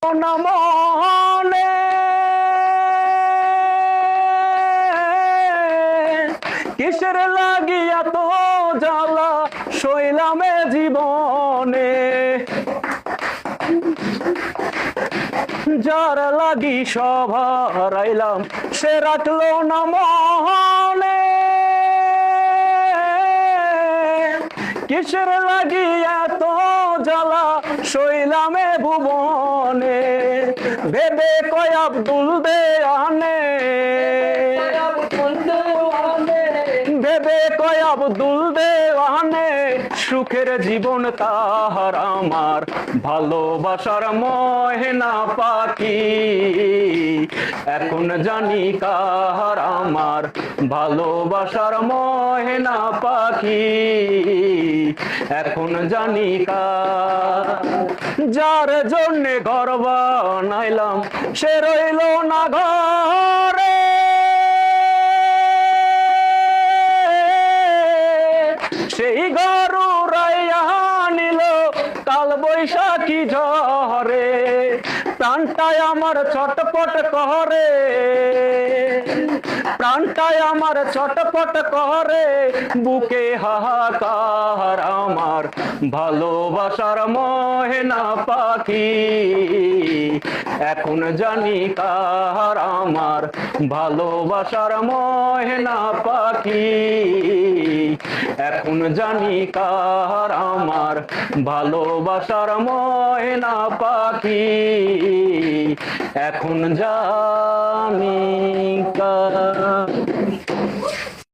মনে কিসের লাগিয়া তো জ্বালা শৈলামে জীবনে, যার লাগি সব হারাইলাম সে রাখলো না মনে। কিসের লাগিয়া তো জ্বালা শৈলামে ভুবনে, ভেবে কয় আব্দুল দেওয়ানে, ভেবে কয় আব্দুল দেওয়ানে সুখের জীবন তাহার আমার, ভালোবাসার ময়না পাখি এখন জানি কাহার আমার, ভালোবাসার ময়না পাখি এখন জানি কার। যার জন্যে ঘর বানাইলাম সে রইল না ঘরে, সেই ঘর উড়াইয়া নিল কাল বৈশাখী ঝড়ে, প্রাণটাই আমার ছটপট করে, প্রাণটাই আমার ছটপট করে, বুকে হাহাকার আমার, ভালোবাসার ময়না পাখি এখন জানি কার আমার, ভালোবাসার ময়না পাখি এখন জানি কার আমার, ভালোবাসার ময়না পাখি এখন জানি কার।